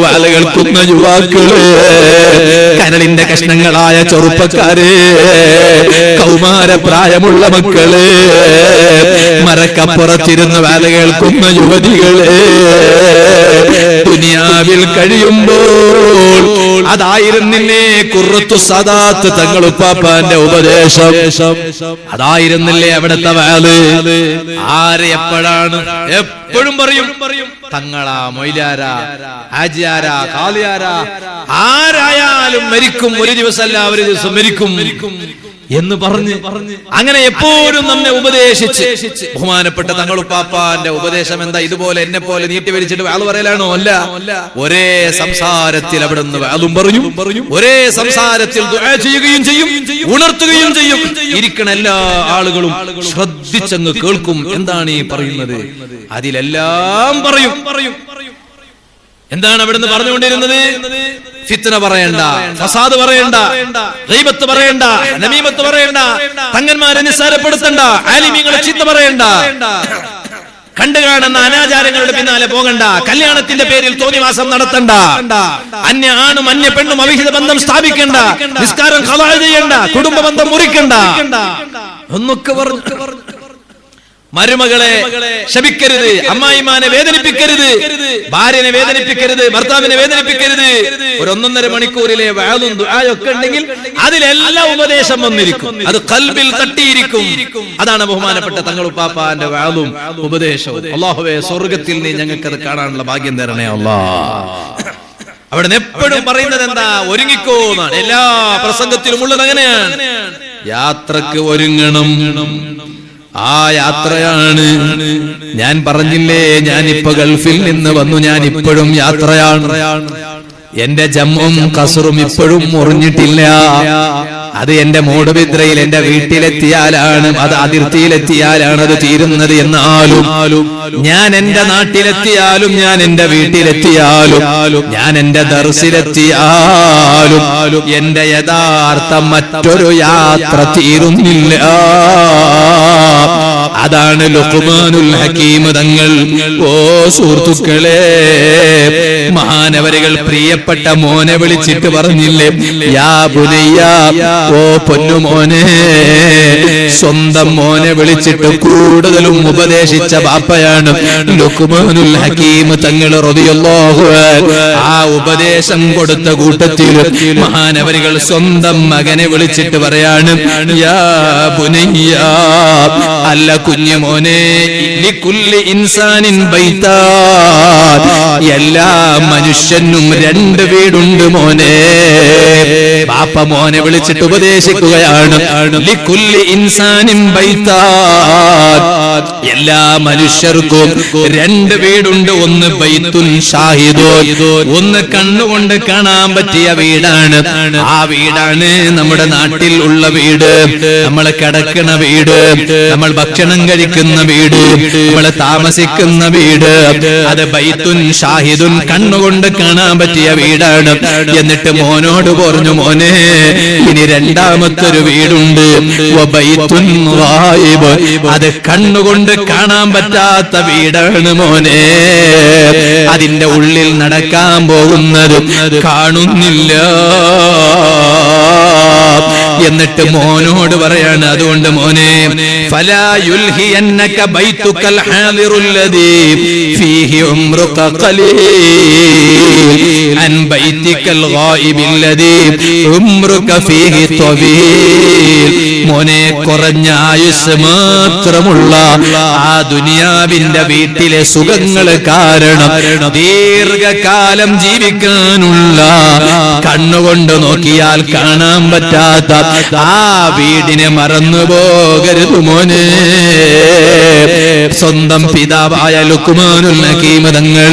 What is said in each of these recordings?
വാല കേൾക്കുന്ന യുവാക്കളെ, കരളിന്റെ കഷ്ണങ്ങളായ ചെറുപ്പക്കാരെ, കൗമാരപ്രായമുള്ള മക്കളെ, മരക്കപ്പുറത്തിരുന്ന് വാല കേൾക്കുന്ന യുവതികളെ, ദുനിയാവിൽ കഴിയുമ്പോൾ അതായിരുന്നില്ലേ ഖുർറത്തു സദാത്ത് തങ്ങളുപ്പാപ്പാന്റെ ഉപദേശം, അതായിരുന്നില്ലേ അവിടുത്തെ വാല്. ആര് എപ്പോഴാണ് എപ്പോഴും പറയും തങ്ങളാ, മൊയ്ലാരാ, ഹാജിയാരാ, കാളിയാരാ, ആരായാലും മരിക്കും, ഒരു ദിവസമല്ല ഒരു ദിവസം മരിക്കും എന്ന് പറഞ്ഞ് അങ്ങനെ എപ്പോഴും നമ്മെ ഉപദേശിച്ച്. ബഹുമാനപ്പെട്ട തങ്ങളുപ്പാപ്പാന്റെ ഉപദേശം എന്താ? ഇതുപോലെ എന്നെ പോലെ നീട്ടി വലിച്ചിട്ട് വാള് പറയലാണോ? അല്ല. ഒരേ സംസാരത്തിൽ അവിടെ നിന്ന് വാളും പറഞ്ഞു, ഒരേ സംസാരത്തിൽ ദുആ ചെയ്യുകയും ചെയ്യും, ഉണർത്തുകയും ചെയ്യും. ഇരിക്കണ എല്ലാ ആളുകളും ശ്രദ്ധിച്ചെന്ന് കേൾക്കും. എന്താണ് ഈ പറയുന്നത്? അതിലെല്ലാം പറയും. എന്താണ് അവിടുന്ന് പറഞ്ഞുകൊണ്ടിരുന്നത്? ഫിത്ന പറയണ്ട, ഫസാദ് പറയണ്ട, ഗീബത്ത് പറയണ്ട, നമീമത്ത് പറയണ്ട, തങ്ങന്മാരെ നിസ്സാരപ്പെടുത്തണ്ട, ആലിമീങ്ങളെ ചീത്ത പറയണ്ട, കണ്ടു കാണുന്ന അനാചാരങ്ങളുടെ പിന്നാലെ പോകണ്ട, കല്യാണത്തിന്റെ പേരിൽ തോന്നിവാസം നടത്തണ്ട, അന്യ ആണും അന്യ പെണ്ണും അവിഹിത ബന്ധം സ്ഥാപിക്കണ്ട, നിസ്കാരം ഖളാ ചെയ്യണ്ട, കുടുംബ ബന്ധം മുറിക്കണ്ട എന്നൊക്കെ പറഞ്ഞു. മരുമകളെ ശപിക്കരുത്, അമ്മായിമാനെ വേദനിപ്പിക്കരുത്, ഭാര്യനെ വേദനിപ്പിക്കരുത്, ഭർത്താവിനെ വേദനിപ്പിക്കരുത്. ഒരു 1.5 മണിക്കൂറിലെ വഅദും ദുആയൊക്കെ ഉണ്ടെങ്കിൽ അതിലെല്ലാം ഉപദേശം വന്നിരിക്കും, അത് ഖൽബിൽ തട്ടിയിരിക്കും. അതാണ് ബഹുമാനപ്പെട്ട തങ്ങളുപ്പാപ്പാന്റെ വഅദും ഉപദേശവും. അല്ലാഹുവേ, സ്വർഗ്ഗത്തിൽ നീ ഞങ്ങൾക്ക് അത് കാണാനുള്ള ഭാഗ്യം തരണേ അല്ലാഹ്. അവിടെ എപ്പോഴും പറയുന്നത് എന്താ? ഒരുങ്ങിക്കോ എന്നാണ്. എല്ലാ പ്രസംഗത്തിലും ഉള്ളത് അങ്ങനെയാണ്. യാത്രക്ക് ഒരുങ്ങണം. ആ യാത്രയാണ്. ഞാൻ പറഞ്ഞില്ലേ, ഞാനിപ്പോ ഗൾഫിൽ നിന്ന് വന്നു, ഞാൻ ഇപ്പോഴും യാത്രയാണ്. എന്റെ ജമ്മും കസറും ഇപ്പോഴും മുറിഞ്ഞിട്ടില്ല. അത് എന്റെ മൂടുബിദ്രയിൽ എന്റെ വീട്ടിലെത്തിയാലാണ്, അത് അതിർത്തിയിലെത്തിയാലാണ് അത് തീരുന്നത്. എന്നാലും ഞാൻ എന്റെ നാട്ടിലെത്തിയാലും, ഞാൻ എന്റെ വീട്ടിലെത്തിയാലും, ഞാൻ എന്റെ ദർസിലെത്തിയാലും എന്റെ യഥാർത്ഥ മറ്റൊരു യാത്ര തീരുന്നില്ല. അതാണ് ലുഖ്മാനുൽ ഹകീം തങ്ങൾ. ഓ സുഹൃത്തുക്കളെ, മഹാനവരികൾ പ്രിയപ്പെട്ട മോനെ വിളിച്ചിട്ട് പറഞ്ഞില്ലേ, യാ ബുനയ്യ, ഓ പൊന്നുമോനെ. സ്വന്തം മോനെ വിളിച്ചിട്ട് കൂടുതലും ഉപദേശിച്ച ബാപ്പയാണ് ലുഖ്മാനുൽ ഹകീം തങ്ങൾ റളിയല്ലാഹു അൻഹു. ആ ഉപദേശം കൊടുത്ത കൂട്ടത്തിൽ മഹാനവരികൾ സ്വന്തം മകനെ വിളിച്ചിട്ട് പറയാണ്, യാ ബുനയ്യ, അല്ല കുഞ്ഞുമോനെ, ലികുല്ലി ഇൻസാനിൻ ബൈതാൻ, എല്ലാ മനുഷ്യനും 2 വീടുണ്ട് മോനെ. ബാപ്പ മോനെ വിളിച്ചിട്ട് ഉപദേശിക്കുകയാണ്, ലികുല്ലി ഇൻസാനിൻ ബൈതാൻ, എല്ലാ മനുഷ്യർക്കും 2 വീടുണ്ട്. ഒന്ന് ബൈത്തുൻ ഷാഹിദോ, ഒന്ന് കണ്ണുകൊണ്ട് കാണാൻ പറ്റിയ വീടാണ്. ആ വീടാണ് നമ്മുടെ നാട്ടിൽ ഉള്ള വീട്, നമ്മൾ കിടക്കുന്ന വീട്, നമ്മൾ ഭക്ഷണം കഴിക്കുന്ന വീട്, നമ്മൾ താമസിക്കുന്ന വീട്. അത് ബൈത്തുൻ ഷാഹിദുൻ, കണ്ണുകൊണ്ട് കാണാൻ പറ്റിയ വീടാണ്. എന്നിട്ട് മോനോട് പറഞ്ഞു, മോനെ, ഇനി 2ാമത്തൊരു വീടുണ്ട്, ബൈത്തുൻ ഗായിബ്, അത് കണ്ണുകൊണ്ട് കാണാൻ പറ്റാത്ത വീടാണ് മോനെ. അതിന്റെ ഉള്ളിൽ നടക്കാൻ പോകുന്നത് കാണുന്നില്ല. എന്നിട്ട് മോനോട് പറയാണ്, അതുകൊണ്ട് മോനെ, ഫലാ യുൽഹിയന്നക ബൈതുകൽ ഹാദിറുല്ലദീ ഫീഹി ഉംറുക ഖലീൽ അൻ ബൈതികൽ ഗായിബില്ലദീ ഉംറുക ഫീഹി ത്വബീൽ. മോനെ, കുറഞ്ഞ ആയുസ് മാത്രമുള്ള ആ ദുനിയാവിന്റെ വീട്ടിലെ സുഖങ്ങൾ കാരണം ദീർഘകാലം ജീവിക്കാനുള്ള, കണ്ണുകൊണ്ട് നോക്കിയാൽ കാണാൻ പറ്റാത്ത ആ വീടിനെ മറന്നു പോകരുത് മോനെ. സ്വന്തം പിതാവായ ലുഖ്മാനുൽ ഹകീം തങ്ങൾ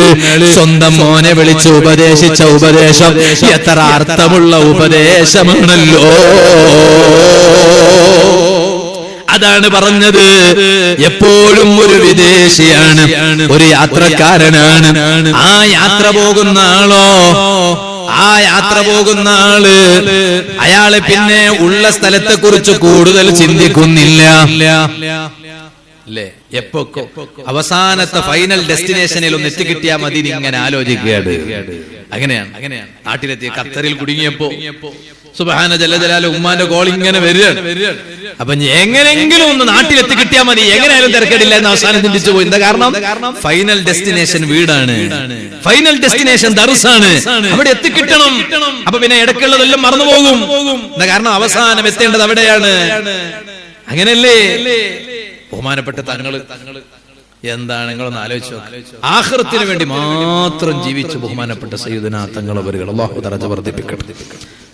സ്വന്തം മോനെ വിളിച്ച് ഉപദേശിച്ച ഉപദേശം എത്ര അർത്ഥമുള്ള ഉപദേശമാണല്ലോ. അതാണ് പറഞ്ഞത്. എപ്പോഴും ഒരു വിദേശിയാണ്, ഒരു യാത്രക്കാരനാണ്. ആ യാത്ര പോകുന്ന ആളോ, ആ യാത്ര പോകുന്ന ആള്, അയാള് പിന്നെ ഉള്ള സ്ഥലത്തെ കുറിച്ച് കൂടുതൽ ചിന്തിക്കുന്നില്ല. അല്ലേ? എപ്പോഴോ അവസാനത്തെ ഫൈനൽ ഡെസ്റ്റിനേഷനിൽ ഒന്ന് എത്തിക്കിട്ടിയാൽ മതി ഇങ്ങനെ ആലോചിക്കുകയാണ്. അങ്ങനെയാണ് നാട്ടിലെത്തിയ ഖത്തറിൽ കുടുങ്ങിയപ്പോ സുബ്ഹാന ജല്ല ജലാലുഹു ഉമ്മാന്റെ കോൾ ഇങ്ങനെ വരികയാണ്. അപ്പൊ എങ്ങനെങ്കിലും ഒന്ന് നാട്ടിലെത്തി കിട്ടിയാൽ മതി, എങ്ങനെയായാലും തിരക്കേടില്ല എന്ന് അവസാനം ചിന്തിച്ചു പോയി. എന്താ കാരണം? ഫൈനൽ ഡെസ്റ്റിനേഷൻ വീടാണ്, ഫൈനൽ ഡെസ്റ്റിനേഷൻ ദർസാണ്, അവിടെ എത്തിക്കിട്ടണം. അപ്പൊ പിന്നെ ഇടയ്ക്കുള്ളതെല്ലാം മറന്നുപോകും. എന്താ കാരണം? അവസാനം എത്തേണ്ടത് അവിടെയാണ്. അങ്ങനെയല്ലേ ബഹുമാനപ്പെട്ട തങ്ങള് എന്താണ് നിങ്ങളൊന്ന് ആലോചിച്ചോ. ആഖിറത്തിന് വേണ്ടി മാത്രം ജീവിച്ച് ബഹുമാനപ്പെട്ട സയ്യിദുനാ തങ്ങളവരുകൾ അല്ലാഹു ദറജ വർദ്ധിപ്പിക്കട്ടെ.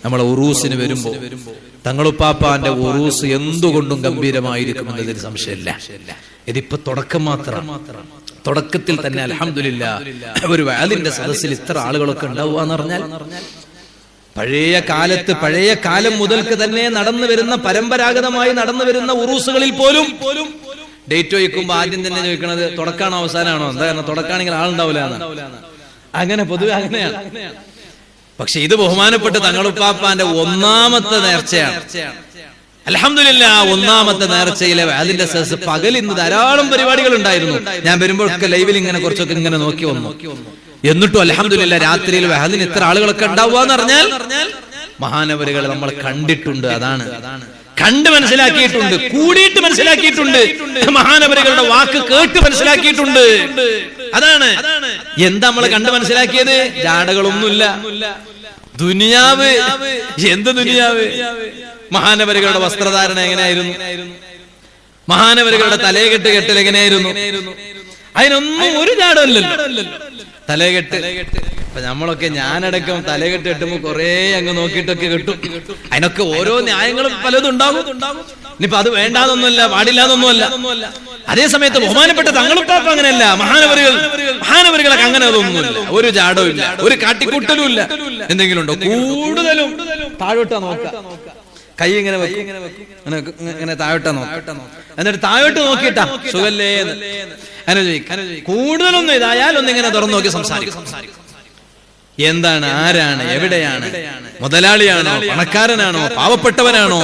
നമ്മളെ ഉറൂസിന് വരുമ്പോ തങ്ങളുപ്പാപ്പാന്റെ ഉറൂസ് എന്തുകൊണ്ടും ഗംഭീരമായിരിക്കും എന്നതിൽ സംശയമില്ല. ഇതിപ്പോ തുടക്കം മാത്രം. തുടക്കത്തിൽ തന്നെ അൽഹംദുലില്ലാഹ് ഒരു വാലിന്റെ സദസ്സിൽ ഇത്ര ആളുകളൊക്കെ ഉണ്ടാവുക എന്ന് പറഞ്ഞാൽ പഴയ കാലം മുതൽക്ക് തന്നെ നടന്നു വരുന്ന പരമ്പരാഗതമായി നടന്നു വരുന്ന ഉറൂസുകളിൽ പോലും ഡേറ്റ് ചോദിക്കുമ്പോ ആദ്യം തന്നെ ചോദിക്കണത് തുടക്കാണോ അവസാനമാണോ? എന്താ കാരണം? തുടക്കാണെങ്കിൽ ആളുണ്ടാവില്ല. അങ്ങനെ പൊതുവെ അങ്ങനെയാണ്. പക്ഷെ ഇത് ബഹുമാനപ്പെട്ട തങ്ങളുപ്പാപ്പാന്റെ ഒന്നാമത്തെ നേർച്ചയാണ്. അൽഹംദുലില്ലാഹ് ഒന്നാമത്തെ നേർച്ചയിലെ അതിന്റെ സദസ്സ് പകൽ ഇന്ന് ധാരാളം പരിപാടികൾ ഉണ്ടായിരുന്നു. ഞാൻ വരുമ്പോഴൊക്കെ ലൈവിൽ ഇങ്ങനെ കുറച്ചൊക്കെ ഇങ്ങനെ നോക്കി വന്നു. എന്നിട്ടും അൽഹംദുലില്ലാഹ് രാത്രിയിൽ അതിന് ഇത്ര ആളുകളൊക്കെ ഉണ്ടാവുക എന്ന് പറഞ്ഞാൽ മഹാനവരുകൾ നമ്മൾ കണ്ടിട്ടുണ്ട്. അതാണ് കണ്ട് മനസ്സിലാക്കിയിട്ടുണ്ട്, കൂടിയിട്ട് മനസ്സിലാക്കിയിട്ടുണ്ട്, മഹാനവരുകളുടെ വാക്ക് കേട്ട് മനസ്സിലാക്കിയിട്ടുണ്ട്. അതാണ് എന്താ നമ്മൾ കണ്ട് മനസ്സിലാക്കിയത്? ജാടകളൊന്നുമില്ല. ദുനിയാവ് എന്ത് ദുനിയാവ്? മഹാനവരുകളുടെ വസ്ത്രധാരണ എങ്ങനെയായിരുന്നു? മഹാനവരുകളുടെ തലയെക്കെട്ട് കെട്ടൽ എങ്ങനെയായിരുന്നു? അതിനൊന്നും ഒരു ജാടമില്ലല്ലോ. തലയെക്കെട്ട് അപ്പൊ നമ്മളൊക്കെ ഞാനടക്കം തലകെട്ട് കെട്ടുമ്പോ കൊറേ അങ്ങ് നോക്കിയിട്ടൊക്കെ കെട്ടും. അതിനൊക്കെ ഓരോ ന്യായങ്ങളും പലതും ഉണ്ടാകും. ഇനിയിപ്പൊ അത് പാടില്ലാതൊന്നുമല്ല. അതേ സമയത്ത് ബഹുമാനപ്പെട്ട തങ്ങളുപ്പാപ്പ അങ്ങനെയല്ല. മഹാനവരുകളൊക്കെ അങ്ങനെ അതൊന്നുമില്ല. ഒരു ജാടവും ഇല്ല, ഒരു കാട്ടിക്കൂട്ടലും ഇല്ല. എന്തെങ്കിലും ഉണ്ടോ? കൂടുതലും താഴോട്ടാ നോക്ക, കൈ ഇങ്ങനെ ഇങ്ങനെ താഴോട്ടാ നോക്ക, എന്നിട്ട് താഴോട്ട് നോക്കിയിട്ടാ സുഖല്ലേ അങ്ങനെ ചോദിക്കും. കൂടുതലൊന്നും ഇതായാൽ ഒന്നിങ്ങനെ തുറന്നു നോക്കി സംസാരിക്കും. എന്താണ്, ആരാണ്, എവിടെയാണ്, മുതലാളിയാണോ, പണക്കാരനാണോ, പാവപ്പെട്ടവനാണോ,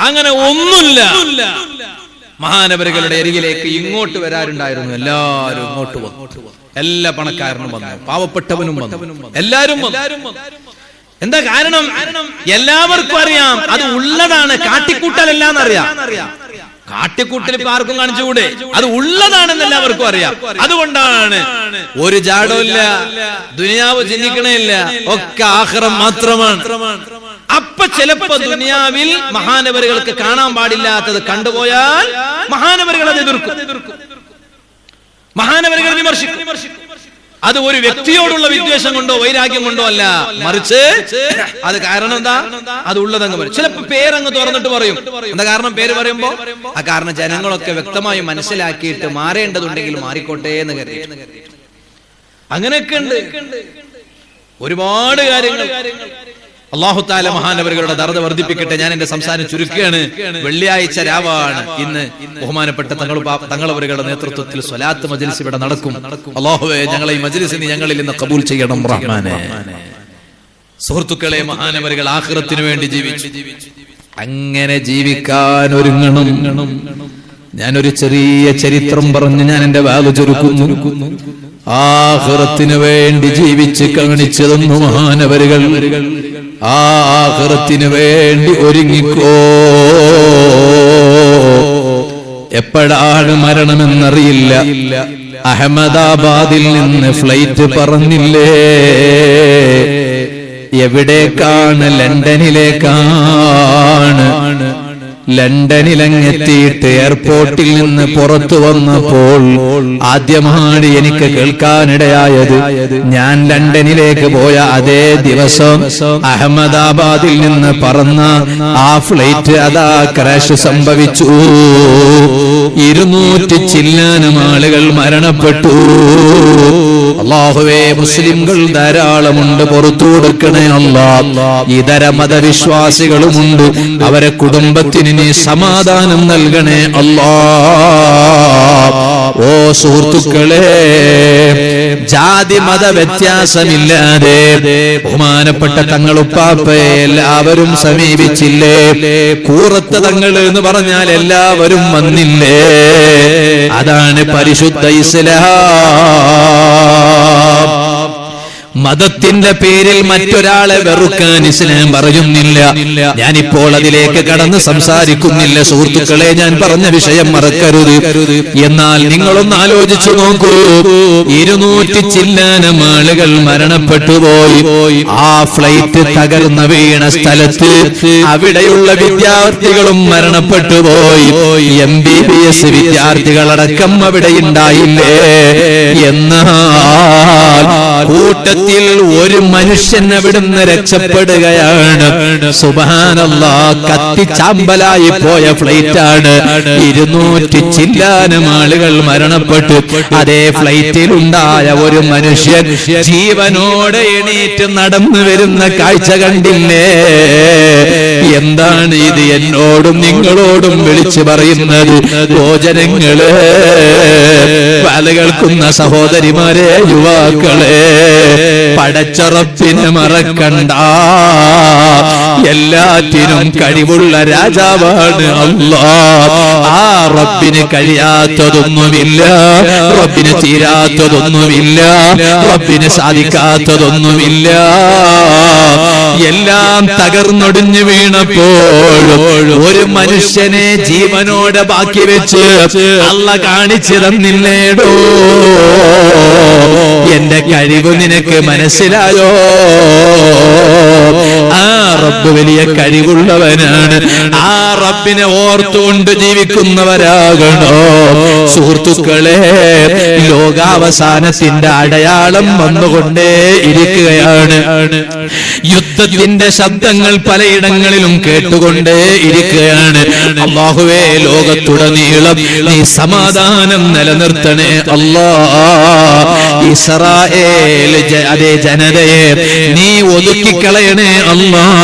അങ്ങനെ ഒന്നുമില്ല. മഹാനവരുകളുടെ അരികിലേക്ക് ഇങ്ങോട്ട് വരാറുണ്ടായിരുന്നു. എല്ലാവരും ഇങ്ങോട്ട് വന്നു. എല്ലാ പണക്കാരനും വന്നു, പാവപ്പെട്ടവനും വന്നു, എല്ലാരും വന്നു. എന്താ കാരണം? എല്ലാവർക്കും അറിയാം അത് ഉള്ളതാണ്, കാട്ടിക്കൂട്ടലല്ലാന്നറിയാം. കാട്ടിക്കൂട്ടൽ ഇപ്പൊ ആർക്കും കാണിച്ചുകൂടെ? അത് ഉള്ളതാണെന്ന് എല്ലാവർക്കും അറിയാം. അതുകൊണ്ടാണ് ഒരു ജാടമില്ല, ദുനിയാവ് ചിന്തിക്കണേയില്ല, ഒക്കെ ആഖിറം മാത്രമാണ്. അപ്പൊ ചിലപ്പോ ദുനിയാവിൽ മഹാനവരുകൾക്ക് കാണാൻ പാടില്ലാത്തത് കണ്ടുപോയാൽ മഹാനവരുകൾ അത് എതിർക്കും, മഹാനവരുകൾ വിമർശിക്കും. അത് ഒരു വ്യക്തിയോടുള്ള വിദ്വേഷം കൊണ്ടോ വൈരാഗ്യം കൊണ്ടോ അല്ല, മറിച്ച് അത് കാരണം എന്താ? അത് ഉള്ളതങ്ങ് പറയും. ചിലപ്പോ പേരങ്ങ് തുറന്നിട്ട് പറയും. എന്താ കാരണം? പേര് പറയുമ്പോ ആ കാരണം ജനങ്ങളൊക്കെ വ്യക്തമായി മനസ്സിലാക്കിയിട്ട് മാറേണ്ടതുണ്ടെങ്കിൽ മാറിക്കോട്ടെ എന്ന് കരുതി. അങ്ങനെയൊക്കെ ഉണ്ട് ഒരുപാട് കാര്യങ്ങൾ. അല്ലാഹു തആല മഹാനവരുകളുടെ ദർജ വർദ്ധിപ്പിക്കട്ടെ. ഞാൻ എന്റെ സംസാരം ചുരുക്കുകയാണ്. വെള്ളിയാഴ്ച രാവാണ് ഇന്ന്. ബഹുമാനപ്പെട്ട തങ്ങളവരുകളുടെ നേതൃത്വത്തിൽ സ്വലാത്ത് മജ്ലിസ് ഇവിടെ നടക്കും. അല്ലാഹുവേ, ഞങ്ങളെ ഈ മജ്ലിസിനെ ഞങ്ങളിൽ നിന്ന് കബൂൽ ചെയ്യണം റഹ്മാനേ. സുഹൃത്തുക്കളെ, മഹാനവരുകൾ ആഖിറത്തിന് വേണ്ടി ജീവിച്ചു. അങ്ങനെ ജീവിക്കാൻ ഒരുങ്ങണം. ഞാനൊരു ചെറിയ ചരിത്രം പറഞ്ഞ് ഞാൻ എന്റെ വാല് ചുരുക്കുന്നു. ആഖിറത്തിന് വേണ്ടി ജീവിച്ച് കാണിച്ചു തന്നു മഹാനവരുകൾ. ആഖിറത്തിന് വേണ്ടി ഒരുങ്ങിക്കോ. എപ്പോഴാണ് മരണമെന്നറിയില്ല. അഹമ്മദാബാദിൽ നിന്ന് ഫ്ലൈറ്റ് പറന്നില്ലേ? എവിടേക്കാണ്? ലണ്ടനിലേക്കാണ്. ലണ്ടനിലങ്ങെത്തിയിട്ട് എയർപോർട്ടിൽ നിന്ന് പുറത്തു വന്നപ്പോൾ ആദ്യമാണ് എനിക്ക് കേൾക്കാനിടയായത്, ഞാൻ ലണ്ടനിലേക്ക് പോയ അതേ ദിവസം അഹമ്മദാബാദിൽ നിന്ന് പറന്ന ആ ഫ്ലൈറ്റ് അതാ ക്രാഷ് സംഭവിച്ചു. 200 ചില്ലാനം ആളുകൾ മരണപ്പെട്ടു. അല്ലാഹുവേ, മുസ്ലിംകൾ ധാരാളമുണ്ട്, പുറത്തു കൊടുക്കണേ അല്ലാഹ്. ഇതര മതവിശ്വാസികളുമുണ്ട്, അവരെ കുടുംബത്തിന് നീ സമാധാനം നൽകണേ അല്ലാഹ്. ഓ സുഹൃത്തുക്കളെ, ജാതി മത വ്യത്യാസമില്ലാതെ ബഹുമാനപ്പെട്ട തങ്ങളുപ്പാപ്പയെ എല്ലാവരും സമീപിച്ചില്ലേ? കൂറത്ത തങ്ങൾ എന്ന് പറഞ്ഞാൽ എല്ലാവരും വന്നില്ലേ? അതാണ് പരിശുദ്ധ ഇസ്ലാം. മതത്തിന്റെ പേരിൽ മറ്റൊരാളെ വെറുക്കാൻ ഇസ്ലാം പറയുന്നില്ല. ഞാനിപ്പോൾ അതിലേക്ക് കടന്ന് സംസാരിക്കുന്നില്ല സുഹൃത്തുക്കളെ, ഞാൻ പറഞ്ഞ വിഷയം മറക്കരുത്. എന്നാൽ നിങ്ങളൊന്ന് ആലോചിച്ചു നോക്കൂ, 200 ചില്ലാനം ആളുകൾ മരണപ്പെട്ടുപോയി. ആ ഫ്ലൈറ്റ് തകർന്നു വീണ സ്ഥലത്ത് അവിടെയുള്ള വിദ്യാർത്ഥികളും മരണപ്പെട്ടുപോയി. MBBS വിദ്യാർത്ഥികളടക്കം അവിടെ ഉണ്ടായില്ലേ? എന്നാൽ കൂട്ടത്തിൽ ഒരു മനുഷ്യൻ അവിടുന്ന് രക്ഷപ്പെടുകയാണ്. സുബ്ഹാനല്ലാഹ്, കത്തിച്ചാമ്പലായി പോയ ഫ്ലൈറ്റാണ്. 200 ചില്ലാനം ആളുകൾ മരണപ്പെട്ടു. അതേ ഫ്ലൈറ്റിൽ ഉണ്ടായ ഒരു മനുഷ്യൻ ജീവനോടെ എണീറ്റ് നടന്നു വരുന്ന കാഴ്ച കണ്ടില്ലേ? എന്താണ് ഇത് എന്നോടും നിങ്ങളോടും വിളിച്ചു പറയുന്നത്? ഭോജനങ്ങളെ, പല കേൾക്കുന്ന സഹോദരിമാരെ, യുവാക്കളെ, പടച്ച റബ്ബിനെ മറക്കണ്ട. എല്ലാറ്റിനും കഴിവുള്ള രാജാവാണ് അല്ലാഹ്. ആ റബ്ബിന് കഴിയാത്തതൊന്നുമില്ല, റബ്ബിന് തീരാത്തതൊന്നുമില്ല, റബ്ബിന് സാധിക്കാത്തതൊന്നുമില്ല. എല്ലാം തകർന്നൊടിഞ്ഞു വീണപ്പോൾ ഒരു മനുഷ്യനെ ജീവനോടെ ബാക്കി വെച്ച് അല്ലാഹ് കാണിച്ചു തന്നില്ലേടോ? എന്റെ കഴിവ് നിനക്ക് മനസ്സിലായോ? ആ റബ്ബ് വലിയ കഴിവുള്ളവനാണ്. ആ റബ്ബിനെ ഓർത്തുകൊണ്ട് ജീവിക്കുന്നവരാകണോ സുഹൃത്തുക്കളെ? ലോകാവസാനത്തിന്റെ അടയാളം വന്നുകൊണ്ടേ ഇരിക്കുകയാണ്. യുദ്ധത്തിന്റെ ശബ്ദങ്ങൾ പലയിടങ്ങളിലും കേട്ടുകൊണ്ടേ ഇരിക്കുകയാണ്. അല്ലാഹുവേ, ലോകത്തുടനീളം നീ സമാധാനം നിലനിർത്തണേ അല്ലാഹ്. ഇസ്രായേൽ അതേ ജനതയെ നീ ഒതുക്കിക്കളയണേ അല്ലാഹ്.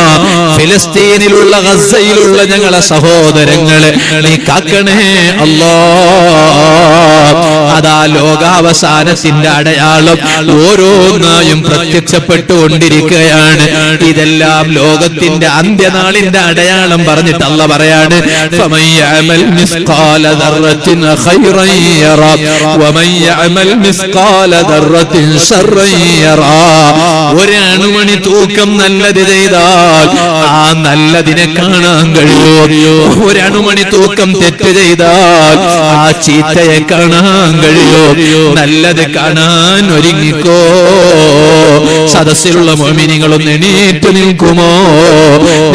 ഫിലിസ്തീനിലുള്ള ഗസയിലുള്ള ഞങ്ങളെ സഹോദരങ്ങളെ നീ കാക്കണേ അല്ലാഹ്. അതാ ലോകാവസാനത്തിന്റെ അടയാളം ഓരോന്നായും പ്രത്യക്ഷപ്പെട്ടുകൊണ്ടിരിക്കുകയാണ്. ഇതെല്ലാം ലോകത്തിന്റെ അന്ത്യനാളിന്റെ അടയാളം പറഞ്ഞിട്ട് അല്ലാഹ് പറയാണ്, ഫമൻ യഅമൽ മിസ്ഖാല ദർറത്തിൻ ഖൈറൻ യറാ വമൻ യഅമൽ മിസ്ഖാല ദർറത്തിൻ ശർറൻ യറാ. ഒരു അണുമണി തൂക്കം നല്ലത് ചെയ്താൽ ആ നല്ലതിനെ കാണാൻ കഴിയോ? ഒരു അണുമണി തൂക്കം തെറ്റ് ചെയ്താൽ ആ ചീത്തയെ കാണാൻ കഴിയോ? നല്ലത് കാണാൻ ഒരുങ്ങിക്കോ. സദസ്സിലുള്ള മുഅ്മിനീങ്ങളൊന്ന് എണീറ്റ് നിൽക്കുമോ?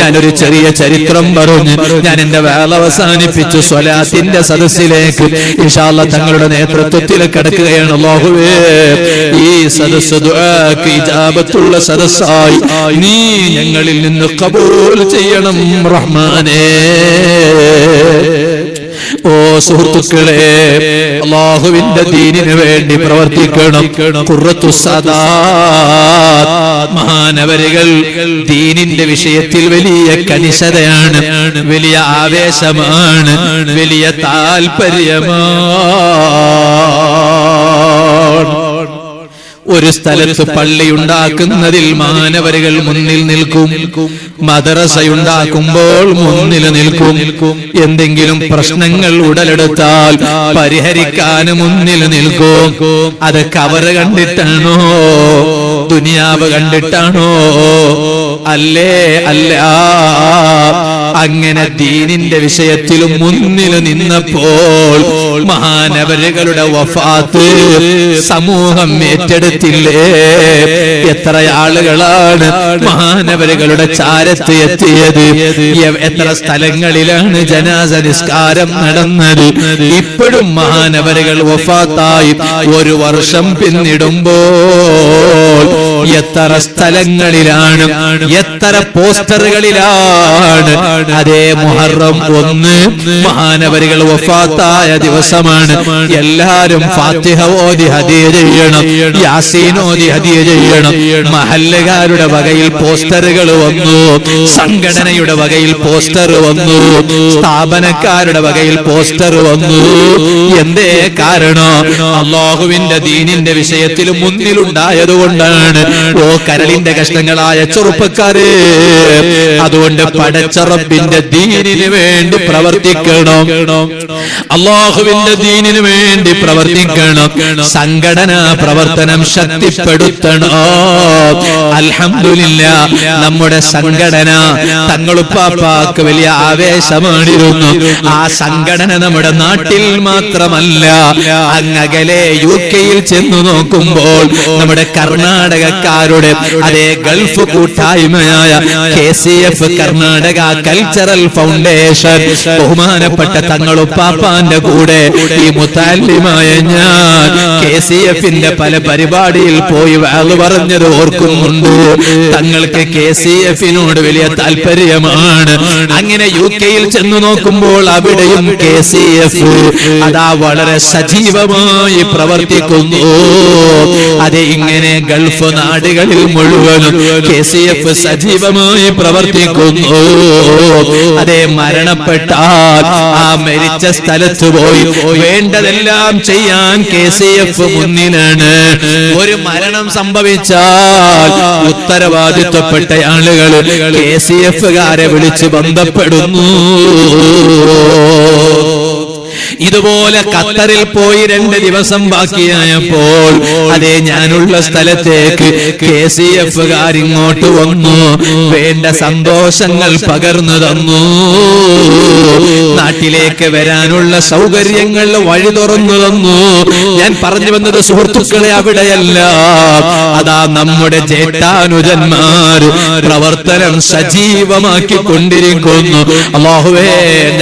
ഞാനൊരു ചെറിയ ചരിത്രം പറഞ്ഞു ഞാൻ എന്റെ വേള അവസാനിപ്പിച്ചു. സ്വലാത്തിന്റെ സദസ്സിലേക്ക് ഇൻഷാ അല്ലാഹ് തങ്ങളുടെ നേതൃത്വത്തിൽ കടക്കുകയാണ്. അല്ലാഹുവേ, ഈ സദസ്സ് ദുആക്ക് ഇജാബത്തുള്ള സദസ്സായി നീ ഞങ്ങളിൽ നിന്ന് ഖബൂൽ ചെയ്യണം റഹ്മാനേ. ഓ സുഹൃത്തുക്കളെ, അല്ലാഹുവിന്റെ ദീനിന് വേണ്ടി പ്രവർത്തിക്കണം. ഖുർറത്തുസ് സാദാത്ത് മഹാനവരികൾ ദീനിന്റെ വിഷയത്തിൽ വലിയ കനിശതയാണ്, വലിയ ആവേശമാണ്, വലിയ താൽപര്യമാണ്. ഒരു സ്ഥലത്ത് പള്ളി ഉണ്ടാക്കുന്നതിൽ മാനവരികൾ മുന്നിൽ നിൽക്കും. മദ്രസയുണ്ടാക്കുമ്പോൾ മുന്നിൽ നിൽക്കും. എന്തെങ്കിലും പ്രശ്നങ്ങൾ ഉടലെടുത്താൽ പരിഹരിക്കാൻ മുന്നിൽ നിൽക്കും. അത് കവറ് കണ്ടിട്ടാണോ? ദുനിയാവ് കണ്ടിട്ടാണോ? അല്ലേ അല്ല. അങ്ങനെ ദീനിന്റെ വിഷയത്തിലും മുന്നിൽ നിന്നപ്പോൾ മഹാനവരുകളുടെ വഫാത്ത് സമൂഹം ഏറ്റെടുത്തില്ലേ? എത്ര ആളുകളാണ് മഹാനവരുകളുടെ ചാരത്ത് എത്തിയത്? എത്ര സ്ഥലങ്ങളിലാണ് ജനാസ നിസ്കാരം നടന്നത്? ഇപ്പോഴും മഹാനവരുകൾ വഫാത്തായി 1 വർഷം പിന്നിടുമ്പോൾ എത്ര സ്ഥലങ്ങളിലാണ്, എത്ര പോസ്റ്ററുകളിലാണ്. അതേ മുഹറം 1 മഹാനവരികൾ വഫാത്തായ ദിവസമാണ്. എല്ലാരും ഫാത്തിഹ ഓതി ഹദിയ ചെയ്യണം, യാസീൻ ഓതി ഹദിയ ചെയ്യണം. മഹല്ലുകാരുടെ വകയിൽ പോസ്റ്ററുകൾ വന്നു, സംഘടനയുടെ വകയിൽ പോസ്റ്റർ വന്നു, സ്ഥാപനക്കാരുടെ വകയിൽ പോസ്റ്റർ വന്നു. എന്തേ കാരണം? അല്ലാഹുവിന്റെ ദീനിന്റെ വിഷയത്തിൽ മുന്നിലുണ്ടായതുകൊണ്ടാണ്. ഓ കരളിന്റെ കഷ്ണങ്ങളായ ചെറുപ്പക്കാരെ, അതുകൊണ്ട് പടച്ച റബ്ബിന്റെ ദീനിന് വേണ്ടി പ്രവർത്തിക്കണം, അല്ലാഹുവിന്റെ ദീനിന് വേണ്ടി പ്രവർത്തിക്കണം. സംഘടനാ പ്രവർത്തനം ശക്തിപ്പെടുത്തണം. അൽഹംദുലില്ലാഹ്, നമ്മുടെ സംഘടന തങ്ങളുപ്പാപ്പാക്ക് വലിയ ആവേശമാണിരുന്നു. ആ സംഘടന നമ്മുടെ നാട്ടിൽ മാത്രമല്ല, അങ്ങകലെ UK-യിൽ ചെന്നു നോക്കുമ്പോൾ നമ്മുടെ കർണാടകക്കാരുടെ അതേ ഗൾഫ് കൂട്ടായ്മയായ KCF കർണാടക കൾച്ചറൽ ഫൗണ്ടേഷൻ, ബഹുമാനപ്പെട്ട തങ്ങളുപ്പാപ്പാന്റെ കൂടെ ഈ മുത്തല്ലിമായ ഞാൻ KCF-ന്റെ പല പരിപാടിയിൽ പോയി വാള് പറഞ്ഞത് ഓർക്കുന്നുണ്ട്. തങ്ങൾക്ക് KCF-നോട് വലിയ താല്പര്യമാണ്. അങ്ങനെ UK-യിൽ ചെന്നു നോക്കുമ്പോൾ അവിടെയും KCF അതാ വളരെ സജീവമായി പ്രവർത്തിക്കുന്നു. അതെ, ഇങ്ങനെ ഗൾഫ് നാടുകളിൽ മുഴുവനും KCF സജീവമായി പ്രവർത്തിക്കുന്നു. അതെ, മരണപ്പെട്ടാൽ ആ മരിച്ച സ്ഥലത്ത് പോയി വേണ്ടതെല്ലാം ചെയ്യാൻ KCF മുന്നിലാണ്. ഒരു മരണം സംഭവിച്ചാൽ ഉത്തരവാദിത്വപ്പെട്ട ആളുകൾ KCF-കാരെ വിളിച്ച് ബന്ധപ്പെടുന്നു. ഇതുപോലെ ഖത്തറിൽ പോയി 2 ദിവസം ബാക്കിയായപ്പോൾ അതേ ഞാനുള്ള സ്ഥലത്തേക്ക് KCF-കാർ ഇങ്ങോട്ട് വന്നു, വേണ്ട സന്തോഷങ്ങൾ പകർന്നു തന്നു. നാട്ടിലേക്ക് വരാനുള്ള സൗകര്യങ്ങൾ വഴി തുറന്നു തന്നു. ഞാൻ പറഞ്ഞു വന്നത് സുഹൃത്തുക്കളെ അവിടെയല്ല, അതാ നമ്മുടെ ജേഷ്ഠാനുജന്മാർ പ്രവർത്തനം സജീവമാക്കിക്കൊണ്ടിരിക്കുന്നു. അല്ലാഹുവേ,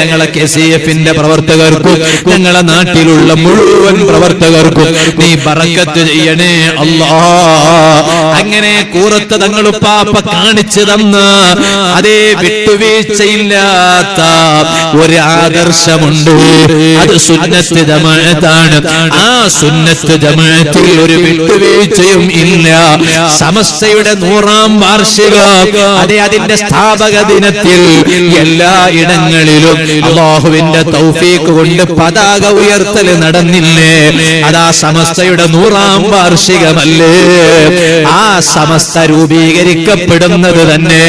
ഞങ്ങളെ KCF-ന്റെ പ്രവർത്തകർക്കും ഞങ്ങളെ നാട്ടിലുള്ള മുഴുവൻ പ്രവർത്തകർക്കും നീ ബറക്കത്ത് ചെയ്യണേ അല്ലാഹ്. അങ്ങനെ കൂറത്ത് തങ്ങളുപ്പാപ്പ കാണിച്ചു തന്ന അതേ വിട്ടുവീഴ്ചയില്ലാത്ത ഒരു ആദർശമുണ്ട്. അത് സുന്നത്ത് ജമാഅത്താണ്. ആ സുന്നത്ത് ജമാഅത്തിൽ ഒരു വിട്ടുവീഴ്ചയും ഇല്ല. സമസ്തയുടെ 100ാം വാർഷികം അതേ അതിന്റെ സ്ഥാപക ദിനത്തിൽ എല്ലാ ഇടങ്ങളിലും അല്ലാഹുവിന്റെ തൗഫീഖ് കൊണ്ട് പതാക ഉയർത്തൽ നടന്നില്ലേ? അതാ സമസ്തയുടെ 100ാം വാർഷികമല്ലേ? ആ സമസ്ത രൂപീകരിക്കപ്പെടുന്നത് തന്നെ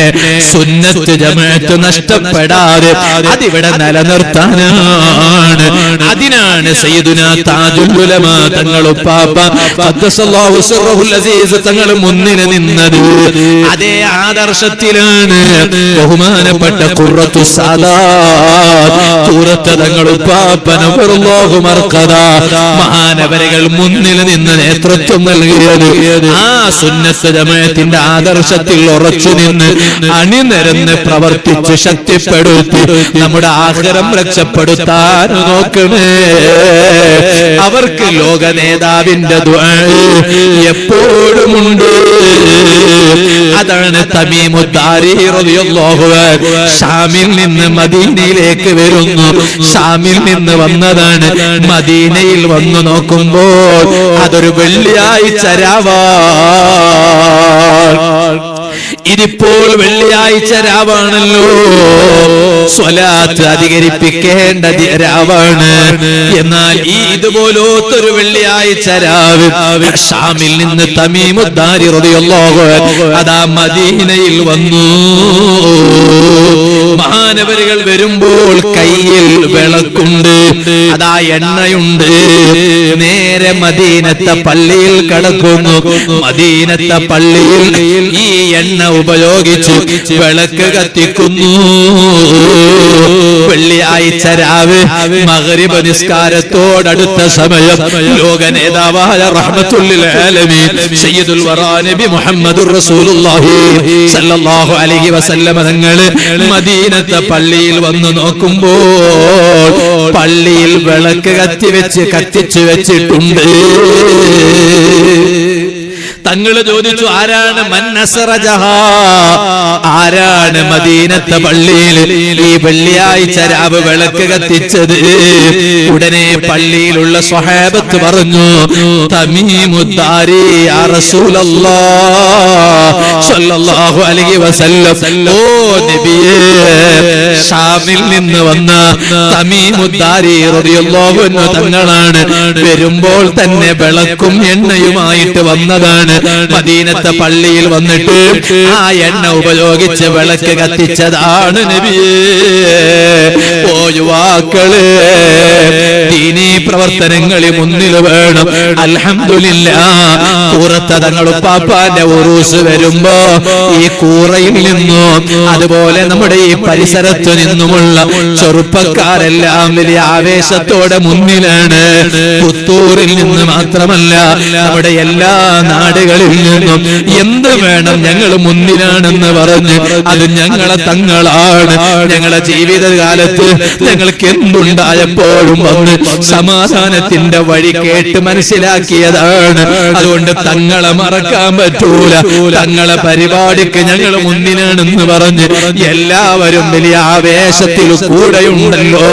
സുന്നത്ത് ജമാഅത്ത് നഷ്ടപ്പെടാതെ അതിവിടെ നിലനിർത്താനാണ്. അതിനാണ് സയ്യിദുനാ താജുൽ ഉലമാ തങ്ങളുപ്പാപ്പ ഖദ്ദസല്ലാഹു സിർറഹുൽ അസീസ് തങ്ങൾ മുന്നിൽ നിന്നത്. അതേ ആദർശത്തിലാണ് ബഹുമാനപ്പെട്ട ഖുർറത്തു സാദാത്ത് ഖുറത്ത് തങ്ങളുപ്പാപ്പ നവറുല്ലാഹു മർഖദാ മഹാനവരകൾ മുന്നിൽ നിന്ന് നേതൃത്വം നൽകിയത്. ആ സുന്നത്ത് ജമാഅത്തിന്റെ ആദർശത്തിൽ ഉറച്ചു നിന്ന് അണിനിരന്ന് പ്രവർത്തിച്ച് ശക്തിപ്പെടുത്തി നമ്മുടെ ആഖിറം രക്ഷപ്പെടുത്താൻ നോക്കണേ. അവർക്ക് ലോക നേതാവിന്റെ ദുആ എപ്പോഴും ഉണ്ട്. അതാണ് തമീമുദ്ദാരി റളിയല്ലാഹു അൻഹു ഷാമിൽ നിന്ന് മദീനയിലേക്ക് വരുന്നു. ഷാമിൽ നിന്ന് വന്നതാണ്. മദീനയിൽ വന്നു നോക്കുമ്പോൾ അതൊരു വെള്ളിയാഴ്ച രാവാണ്. ഇതിപ്പോൾ വെള്ളിയാഴ്ച രാവാണല്ലോ, സ്വലാത്ത് അധികരിപ്പിക്കേണ്ട രാവാണ്. എന്നാൽ ഈ ഇതുപോലത്തൊരു വെള്ളിയാഴ്ച രാവ് ഷാമിൽ നിന്ന് തമീമുദ്ദാരി റളിയല്ലാഹു അൻഹു അതാ മദീനയിൽ വന്നു. മഹാനവരുകൾ വരുമ്പോൾ കയ്യിൽ വിളക്കുണ്ട്, അതാ എണ്ണയുണ്ട്. നേരെ മദീനത്തെ പള്ളിയിൽ കടക്കുന്നു. മദീനത്തെ പള്ളിയിൽ ഈ എണ്ണ ഉപയോഗിച്ച് വിളക്ക് കത്തിക്കുന്നു. വെള്ളിയാഴ്ച രാവ് മഗ്രിബ് നിസ്കാരത്തോടടുത്ത സമയം ലോക നേതാവായ റഹ്മത്തുൽ ആലമീൻ സയ്യിദുൽ വറാ നബി മുഹമ്മദുർ റസൂലുള്ളാഹി സല്ലല്ലാഹു അലൈഹി വസല്ലം തങ്ങൾ മദീനത്തെ പള്ളിയിൽ വന്നു നോക്കുമ്പോൾ പള്ളിയിൽ വിളക്ക് കത്തിച്ചു വെച്ചിട്ടുണ്ട്. തങ്ങള് ചോദിച്ചു, ആരാണ് മൻ അസ്റജഹാ, ആരാണ് മദീനത്തെ പള്ളിയിൽ ഈ വെള്ളിയാഴ്ച രാവ് വിളക്ക് കത്തിച്ചത്? ഉടനെ പള്ളിയിലുള്ള സ്വഹാബത്ത് പറഞ്ഞു, തമീമുദ്ദാരി യാ റസൂലല്ലാഹ് സ്വല്ലല്ലാഹു അലൈഹി വസല്ലം. ഓ നബിയേ, ഷാമിൽ നിന്ന് വന്ന തമീമുദ്ദാരി റളിയല്ലാഹു അൻഹു തങ്ങളാണ്. വരുമ്പോൾ തന്നെ വിളക്കും എണ്ണയുമായിട്ട് വന്നതാണ്. മദീനത്തെ പള്ളിയിൽ വന്നിട്ട് ആ എണ്ണ ഉപയോഗിച്ച് വിളക്ക് കത്തിച്ചതാണ് നബിയേ. ഓ യുവാക്കള്, ദീനീ പ്രവർത്തനങ്ങളിൽ മുന്നിൽ വേണം. അൽഹംദുലില്ലാഹ്, കൂറത്ത തങ്ങൾ ഉപ്പാപ്പാന്റെ ഉറൂസ് വരുമ്പോ ഈ കൂറയിൽ നിന്നും അതുപോലെ നമ്മുടെ ഈ പരിസരത്തു നിന്നുമുള്ള ചെറുപ്പക്കാരെല്ലാം വലിയ ആവേശത്തോടെ മുന്നിലാണ്. പുത്തൂരിൽ നിന്ന് മാത്രമല്ല, നമ്മുടെ എല്ലാ നാടുകളിൽ നിന്നും എന്ത് വേണം ഞങ്ങൾ മുന്നിലാണെന്ന് പറഞ്ഞ് അത് ഞങ്ങളെ തങ്ങളാണ്. ഞങ്ങളുടെ ജീവിതകാലത്ത് ഞങ്ങൾക്ക് എന്തുണ്ടായപ്പോഴും വന്ന് സമാധാനത്തിന്റെ വഴി കേട്ട് മനസ്സിലാക്കിയതാണ്. അതുകൊണ്ട് തങ്ങളെ മറക്കാൻ പറ്റൂല. തങ്ങളെ പരിപാടിക്ക് ഞങ്ങൾ മുന്നിലാണെന്ന് പറഞ്ഞ് എല്ലാവരും വലിയ ആവേശത്തിൽ കൂടെയുണ്ടല്ലോ.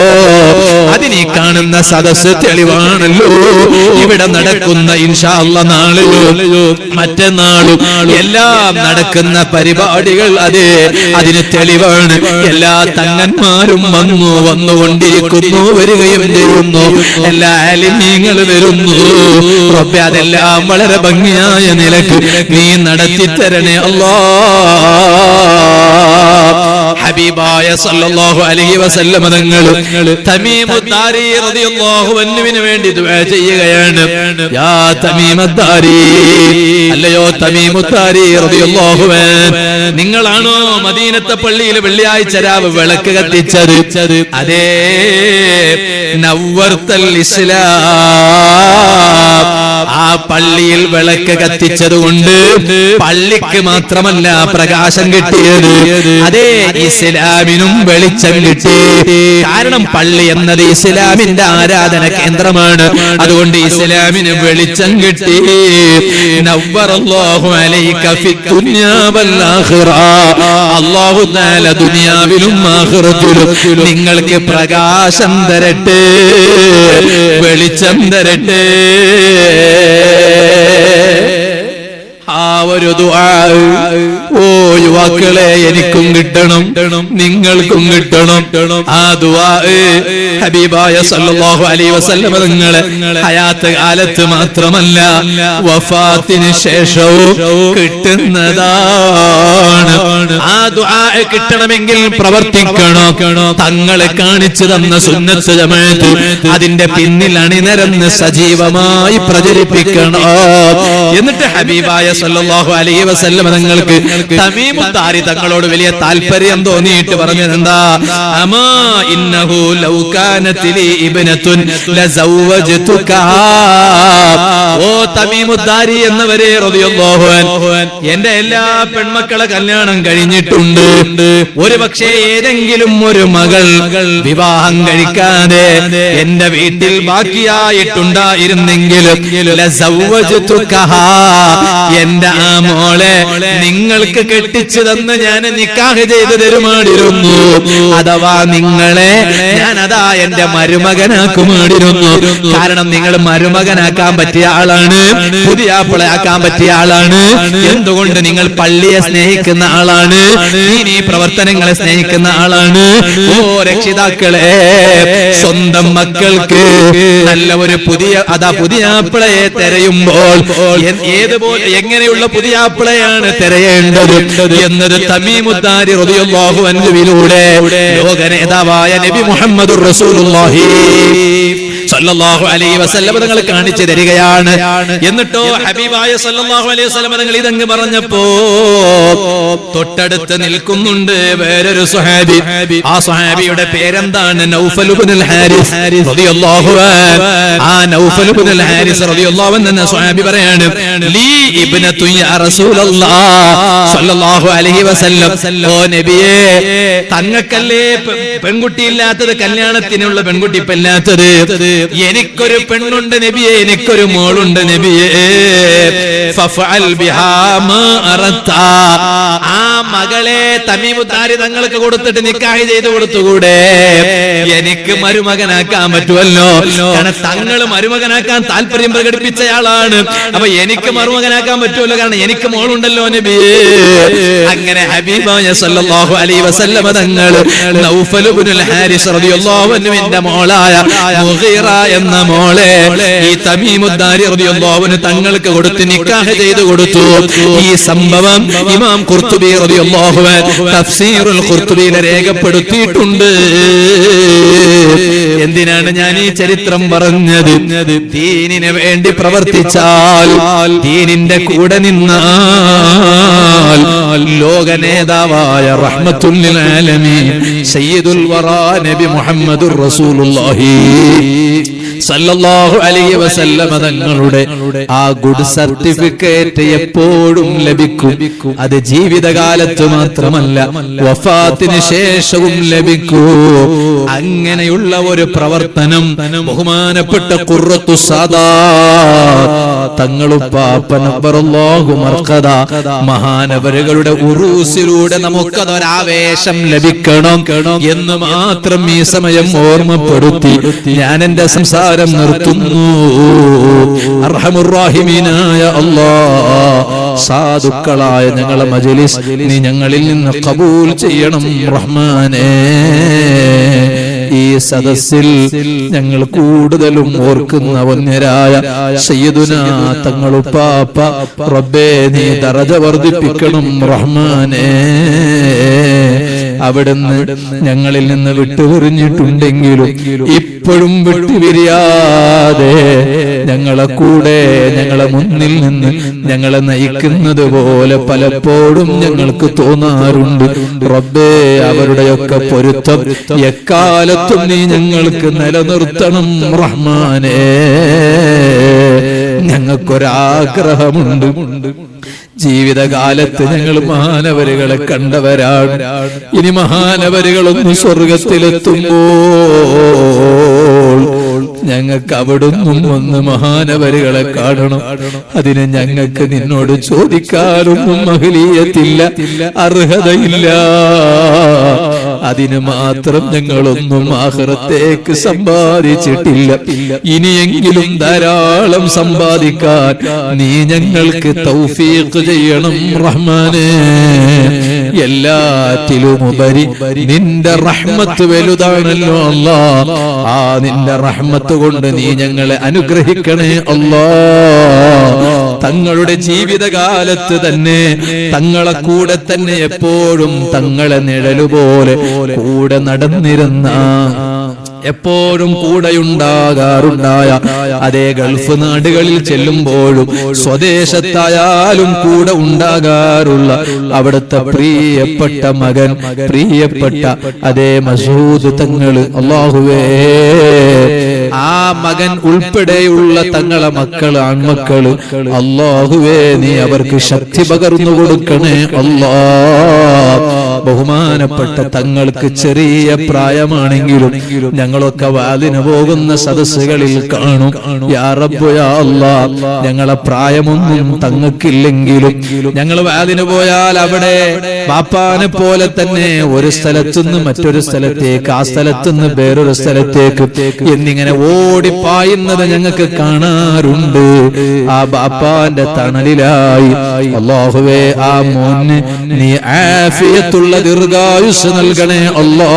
അതിനീ കാണുന്ന സദസ്സ് തെളിവാണല്ലോ. ഇവിടെ നടക്കുന്ന ഇൻഷാ അല്ലാഹ് നാളെയോ മറ്റന്നാളും എല്ലാം നടക്കുന്ന പരിപാടികൾ അതിന് തെളിവാണ്. എല്ലാ തങ്ങന്മാരും വന്നുകൊണ്ടിരിക്കുന്നു, വരികയും ചെയ്യുന്നു. എല്ലാ ആലിമീങ്ങൾ വരുന്നു. റബ്ബേ, അതെല്ലാം വളരെ ഭംഗിയായ നിലക്ക് നീ നടത്തിത്തരണേ അല്ലാഹ്. ഹബീബായ സല്ലല്ലാഹു അലൈഹി വസല്ലം തങ്ങൾ തമീമുദ്ദാരി റളിയല്ലാഹു അൻഹുവിന് വേണ്ടി ദുആ ചെയ്യുകയാണ്. യാ തമീമുദ്ദാരി, അല്ലയോ തമീമുദ്ദാരി റളിയല്ലാഹു അൻഹു, നിങ്ങളാണോ മദീനത്തെ പള്ളിയിൽ വെള്ളിയാഴ്ച രാവ് വിളക്ക് കത്തിച്ചത്? അതേ, നവ്വർത്തൽ ഇസ്ലാം. ആ പള്ളിയിൽ വിളക്ക് കത്തിച്ചത് കൊണ്ട് പള്ളിക്ക് മാത്രമല്ല പ്രകാശം കിട്ടിയത്, അതേ ഇസ്ലാമിനും വെളിച്ചം കിട്ടി. കാരണം പള്ളി എന്നത് ഇസ്ലാമിന്റെ ആരാധന കേന്ദ്രമാണ്. അതുകൊണ്ട് ഇസ്ലാമിന് വെളിച്ചം കിട്ടി. നവ്വറല്ലാഹു അലൈക ഫിദ്ദുനിയാ വൽ ആഖിറ. അല്ലാഹു തആല ദുനിയാവിലും ആഖിറത്തിലും നിങ്ങൾക്ക് പ്രകാശം തരട്ടെ, വെളിച്ചം തരട്ടെ. ആ ഒരു ദുആ ഓ യുവാക്കളെ എനിക്കും കിട്ടണം, നിങ്ങൾക്കും കിട്ടണം. ആ ദുആ ഹബീബായ സല്ലല്ലാഹു അലൈഹി വസല്ലം തങ്ങളെ ഹയാത്ത് കാലത്ത് മാത്രമല്ല വഫാത്തിന് ശേഷവും കിട്ടുന്നതാണ്. ആ ദുആ കിട്ടണമെങ്കിൽ പ്രവർത്തിക്കണം. തങ്ങളെ കാണിച്ചു തന്ന സുന്നത്ത് ജമാഅത്ത് അതിന്റെ പിന്നിൽ അണിനിരന്ന് സജീവമായി പ്രചരിപ്പിക്കണം. എന്നിട്ട് ഹബീബായ സല്ലല്ലാഹു അലൈഹി വസല്ലം തങ്ങൾക്ക് തമീമുദ്ദാരി തങ്ങളോട് വലിയ താല്പര്യം തോന്നിയിട്ട് പറഞ്ഞത് എന്താ? അമാ ഇന്നഹു ലൗ കാനത് ലി ഇബ്നതുൻ ലസവ്വജ്തുക. ഓ തമീമുദ്ദാരി എന്നവരെ റളിയല്ലാഹു അൻഹു, എന്റെ എല്ലാ പെൺമക്കളെ കല്യാണം കഴിഞ്ഞിട്ടുണ്ട്. ഒരുപക്ഷേ ഏതെങ്കിലും ഒരു മകൾ വിവാഹം കഴിക്കാതെ എന്റെ വീട്ടിൽ ബാക്കിയായിട്ടുണ്ടായിരുന്നെങ്കിൽ ലസവ്വജ്തുക, എന്റെ ആ മോളെ നിങ്ങൾക്ക് കെട്ടിച്ചു തന്ന് ഞാൻ നിക്കാഹ് ചെയ്തു തരുമായിരുന്നു. അഥവാ നിങ്ങളെ ഞാൻ അതാ എന്റെ മരുമകനാക്കുമായിരുന്നു. കാരണം നിങ്ങൾ മരുമകനാക്കാൻ പറ്റിയ ആളാണ്, പുതിയാപ്പിളയാക്കാൻ പറ്റിയ ആളാണ്. എന്തുകൊണ്ട്? നിങ്ങൾ പള്ളിയെ സ്നേഹിക്കുന്ന ആളാണ്, ഈ പ്രവർത്തനങ്ങളെ സ്നേഹിക്കുന്ന ആളാണ്. ഓ രക്ഷിതാക്കളെ, സ്വന്തം മക്കൾക്ക് നല്ല ഒരു പുതിയാപ്പിളയെ തിരയുമ്പോൾ എങ്ങനെയുള്ള പുതിയാപ്പിളയാണ് തിരയേണ്ടത് എന്നത് തമീമുദ്ദാരി റളിയല്ലാഹു അൻഹുവിലൂടെ ലോക നേതാവായ നബി മുഹമ്മദുർ റസൂലുള്ളാഹി സല്ലല്ലാഹു അലൈഹി വസല്ലം തങ്ങൾ കാണിച്ചു തരികയാണ്. എന്നിട്ടോ ഹബീബായ സല്ലല്ലാഹു അലൈഹി വസല്ലം തങ്ങൾ ഇതങ്ങ് പറഞ്ഞപ്പോ തൊട്ടടുത്ത് നിൽക്കുന്നുണ്ട് വേറൊരു സ്വഹാബി. ആ സ്വഹാബിയുടെ പേരെന്താണ്? നൗഫൽ ഇബ്നുൽ ഹാരിസ് റളിയല്ലാഹു അൻഹു. ആ നൗഫൽ ഇബ്നുൽ ഹാരിസ് റളിയല്ലാഹു അൻഹു എന്ന സ്വഹാബി പറയാണ്, ലീ ഇബ്നതു യാ റസൂലല്ലാഹ് സ്വല്ലല്ലാഹു അലൈഹി വസല്ലം, ഓ നബിയേ, തങ്ങൾക്കല്ലേ പെൺകുട്ടി ഇല്ലാത്തത്, കല്യാണത്തിനുള്ള പെൺകുട്ടി ഇപ്പൊ ഇല്ലാത്തത്. എനിക്കൊരു പെണ്ണുണ്ട് നബിയേ, എനിക്കൊരു മോളുണ്ട് നബിയേ. ഫഫഅൽ ബിഹാ മാ അറത. ആ മകളെ തമീമുദ്ദാരി തങ്ങൾക്ക് കൊടുത്തിട്ട് നിക്കാഹ് ചെയ്തു കൊടുത്തുകൂടെ? എനിക്ക് മരുമകനാക്കാൻ പറ്റുമല്ലോ. കാരണം തങ്ങൾ മരുമകനാക്കാൻ താല്പര്യം പ്രകടിപ്പിച്ചയാളാണ്. അപ്പൊ എനിക്ക് മരുമകനാക്കാൻ പറ്റുമല്ലോ, കാരണം എനിക്ക് മോളുണ്ടല്ലോ നബിയേ. അങ്ങനെ ഹബീബായ സല്ലല്ലാഹു അലൈഹി വസല്ലം തങ്ങൾ നൗഫൽ ഇബ്നുൽ ഹാരിസ് റളിയല്ലാഹു അൻഹുവിന്റെ മോളായ മുഗീറ എന്ന മോളെ ഈ തമീമുദ്ദാരി റളിയല്ലാഹു അൻഹു തങ്ങൾക്ക് കൊടുത്ത് നിക്കാഹ് ചെയ്തു കൊടുത്തു. ഈ സംഭവം ഇമാം ഖുർത്തുബി റളിയല്ലാഹു അൻഹു തഫ്സീറുൽ ഖുർത്തുബിയിൽ രേഖപ്പെടുത്തിയിട്ടുണ്ട്. എന്തിനാണ് ഞാൻ ഈ ചരിത്രം പറഞ്ഞത്? ദീനിന് വേണ്ടി പ്രവർത്തിച്ചാൽ, ദീനിന്റെ കൂടെ നിന്നാൽ, ലോക നേതാവായ റഹ്മത്തുൽ ലിൽ ആലമീൻ സയ്യിദുൽ വറാ നബി മുഹമ്മദുർ റസൂലുള്ളാഹി സല്ലല്ലാഹു അലൈഹി വസല്ലം തങ്ങളുടെ ആ ഗുഡ് സർട്ടിഫിക്കറ്റ് എപ്പോഴും ലഭിക്കും. അത് ജീവിതകാലത്ത് മാത്രമല്ല, വഫാത്തിന് ശേഷവും ലഭിക്കും. അങ്ങനെയുള്ള ഒരു പ്രവർത്തനം ബഹുമാനപ്പെട്ട ഖുർറത്തു സാദാത്ത് തങ്ങളുപ്പാപ്പ നബ്ബറല്ലാഹു മർഖദ മഹാനവരുകളുടെ ഉറൂസിലൂടെ നമുക്കതൊരാവേശം ലഭിക്കണം എന്ന് മാത്രം ഈ സമയം ഓർമ്മപ്പെടുത്തി ഞാൻ എന്റെ സംസാരം നിർത്തുന്നു. അർഹമുർ റഹീമീനായ അല്ലാഹ്, സാധുക്കളായ ഞങ്ങളെ മജ്ലിസ് നീ ഞങ്ങളിൽ നിന്ന് ഖബൂൽ ചെയ്യണം റഹ്മാനേ. ഈ സദസ്സിൽ ഞങ്ങൾ കൂടുതലും ഓർക്കുന്ന വന്യരായ സയ്യിദുനാ തങ്ങളുപ്പാപ്പ റബ്ബേ നീ ദറജ വർദ്ധിപ്പിക്കണം റഹ്മാനേ. അവിടുന്ന് ഞങ്ങളിൽ നിന്ന് വിട്ടുപിരിഞ്ഞിട്ടുണ്ടെങ്കിലും ഇപ്പോഴും വിട്ടുപിരിയാതെ ഞങ്ങളെ കൂടെ, ഞങ്ങളെ മുന്നിൽ നിന്ന് ഞങ്ങളെ നയിക്കുന്നത് പോലെ പലപ്പോഴും ഞങ്ങൾക്ക് തോന്നാറുണ്ട്. റബ്ബേ, അവരുടെയൊക്കെ പൊരുത്തം എക്കാലത്തും നീ ഞങ്ങൾക്ക് നിലനിർത്തണം റഹ്മാനേ. ഞങ്ങൾക്കൊരാഗ്രഹമുണ്ട്, ജീവിതകാലത്ത് ഞങ്ങൾ മഹാനവരുകളെ കണ്ടവരാണ്. ഇനി മഹാനവരുകളൊന്ന് സ്വർഗത്തിലെത്തുമ്പോൾ ഞങ്ങൾക്ക് അവിടുന്നും ഒന്ന് മഹാനവരുകളെ കാണണം. അതിന് ഞങ്ങൾക്ക് നിന്നോട് ചോദിക്കാനൊന്നും മഹ്ലിയത്തില്ല, അർഹതയില്ല. അതിന് മാത്രം ഞങ്ങളൊന്നും ആഖിറത്തേക്ക് സമ്പാദിച്ചിട്ടില്ല. ഇനിയെങ്കിലും ധാരാളം സമ്പാദിക്കാൻ നീ ഞങ്ങൾക്ക് തൗഫീഖ് ചെയ്യണം റഹ്മാനേ. എല്ലാറ്റിലുമുപരി നിന്റെ റഹ്മത്ത് വലുതാണല്ലോ അല്ലാഹ്. ആ നിന്റെ റഹ്മത്ത് കൊണ്ട് നീ ഞങ്ങളെ അനുഗ്രഹിക്കണേ അല്ലാഹ്. തങ്ങളുടെ ജീവിതകാലത്ത് തന്നെ തങ്ങളെ കൂടെ തന്നെ എപ്പോഴും തങ്ങളെ നിഴലുപോലെ കൂടെ നടന്നിരുന്ന, എപ്പോഴും കൂടെയുണ്ടാകാറുണ്ടായ, അതേ ഗൾഫ് നാടുകളിൽ ചെല്ലുമ്പോഴും സ്വദേശത്തായാലും കൂടെ ഉണ്ടാകാറുള്ള അവിടുത്തെ പ്രിയപ്പെട്ട മകൻ, പ്രിയപ്പെട്ട അതേ മസൂദ് തങ്ങള്, അല്ലാഹുവേ ആ മകൻ ഉൾപ്പെടെയുള്ള തങ്ങളെ മക്കള്, ആൺമക്കള്, അല്ലാഹുവേ നീ അവർക്ക് ശക്തി പകർന്നു കൊടുക്കണേ അല്ലാഹ്. ബഹുമാനപ്പെട്ട തങ്ങൾക്ക് ചെറിയ പ്രായമാണെങ്കിലും ഞങ്ങളൊക്കെ വാലിന് പോകുന്ന സദസ്സുകളിൽ കാണും. യാ റബ്ബ് യാ അല്ലാഹ്, ഞങ്ങളെ പ്രായമൊന്നും തങ്ങൾക്കില്ലെങ്കിലും ഞങ്ങൾ വാലിന് പോയാൽ അവിടെ ബാപ്പാനെ പോലെ തന്നെ ഒരു സ്ഥലത്തുനിന്ന് മറ്റൊരു സ്ഥലത്തേക്ക്, ആ സ്ഥലത്തുനിന്ന് വേറൊരു സ്ഥലത്തേക്ക് എന്നിങ്ങനെ ഓടിപ്പായുന്നത് ഞങ്ങൾക്ക് കാണാറുണ്ട്. ആ ബാപ്പാന്റെ തണലിലായി അല്ലാഹുവേ ആ മോന് നീ ആഫിയത്തുള്ള ദീർഘായുസ് നൽകണേ അല്ലാഹ്.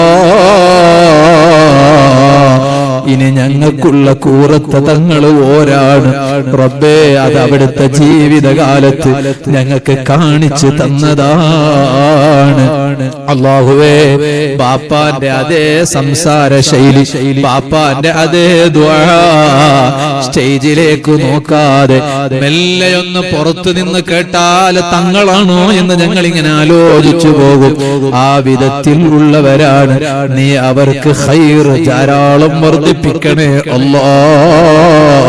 ഇനി ഞങ്ങൾക്കുള്ള കൂറത്ത തങ്ങൾ ഓരാണ് റബ്ബേ. അത് അവിടുത്തെ ജീവിതകാലത്ത് ഞങ്ങൾക്ക് കാണിച്ചു തന്നതാണ്. അല്ലാഹുവേ, ബാപ്പാന്റെ അതേ സംസാര ശൈലി, ബാപ്പാന്റെ അതേ ദുആ സ്റ്റേജിലേക്ക് നോക്കാതെ മെല്ലെയൊന്ന് പുറത്തു നിന്ന് കേട്ടാൽ തങ്ങളാണോ എന്ന് ഞങ്ങൾ ഇങ്ങനെ ആലോചിച്ചു പോകും. ആ വിധത്തിൽ ഉള്ളവരാണ്. നീ അവർക്ക് ഖൈർ ധാരാളം വർദ്ധിപ്പിക്കണേ അല്ലാഹ്.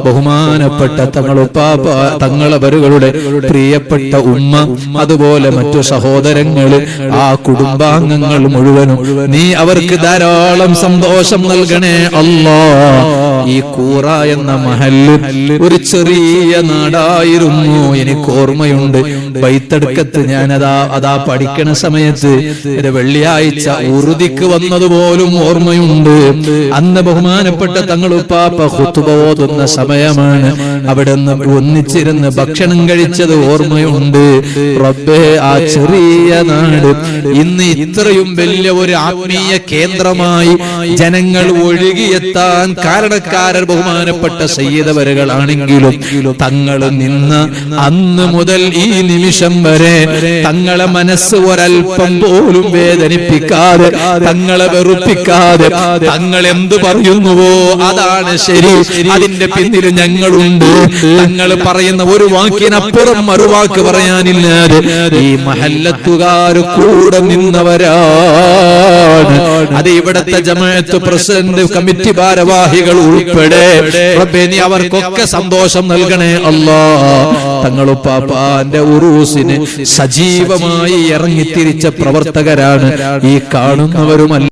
ബഹുമാനപ്പെട്ട തങ്ങളവരുകളുടെ പ്രിയപ്പെട്ട ഉമ്മ, അതുപോലെ മറ്റു സഹോദരങ്ങള്, ആ കുടുംബാംഗങ്ങൾ മുഴുവനും നീ അവർക്ക് ധാരാളം സന്തോഷം നൽകണേ അല്ലാഹ്. ഈ കൂറ എന്ന മഹല്ല് ഒരു ചെറിയ നാടായിരുന്നു. എനിക്ക് ഓർമ്മയുണ്ട്, ബൈത്തടുക്കത്ത് ഞാൻ അതാ പഠിക്കണ സമയത്ത് വെള്ളിയാഴ്ച ഉറുദിക്ക് വന്നതുപോലും ഓർമ്മയുണ്ട്. അന്ന് ബഹുമാനപ്പെട്ട തങ്ങളുപ്പാപ്പ ഖുതുബ ഓതുന്ന സമയമാണ്. അവിടെ നിന്ന് ഒന്നിച്ചിരുന്ന് ഭക്ഷണം കഴിച്ചത് ഓർമ്മയുണ്ട്. റബ്ബേ, ആ ചെറിയ നാട് ഇന്ന് ഇത്രയും വലിയ ഒരു ആത്മീയ കേന്ദ്രമായി ജനങ്ങൾ ഒഴുകിയെത്താൻ കാരണക്കാരൻ ബഹുമാനപ്പെട്ട സയ്യിദവരുകളാണെങ്കിലും തങ്ങൾ നിന്ന് അന്ന് മുതൽ ഈ നിമിഷം വരെ തങ്ങളെ മനസ്സ് ഒരൽപ്പം പോലും വേദനിപ്പിക്കാതെ, തങ്ങളെ വെറുപ്പിക്കാതെ, തങ്ങൾ എന്ത് പറയുന്നുവോ അതാണ് ശരി, അതിന്റെ പിന്നിൽ ഞങ്ങളുണ്ട്. തങ്ങൾ പറയുന്ന ഒരു വാക്കിനപ്പുറം മറുവാക്ക് പറയാനില്ലാതെ ഈ മഹല്ലത്തുകാർ കൂടെ നിന്നവരാണ്. അത് ഇവിടത്തെ ജമാഅത്ത് പ്രസിഡന്റ്, കമ്മിറ്റി ഭാരവാഹികൾ ഉൾപ്പെടെ റബ്ബേ, നീ അവർക്കൊക്കെ സന്തോഷം നൽകണേ അല്ലാഹ്. തങ്ങളുപ്പാപ്പാന്റെ ഉറൂസിന് സജീവമായി ഇറങ്ങിത്തിരിച്ച പ്രവർത്തകരാണ് ഈ കാണുന്നവരുമല്ല.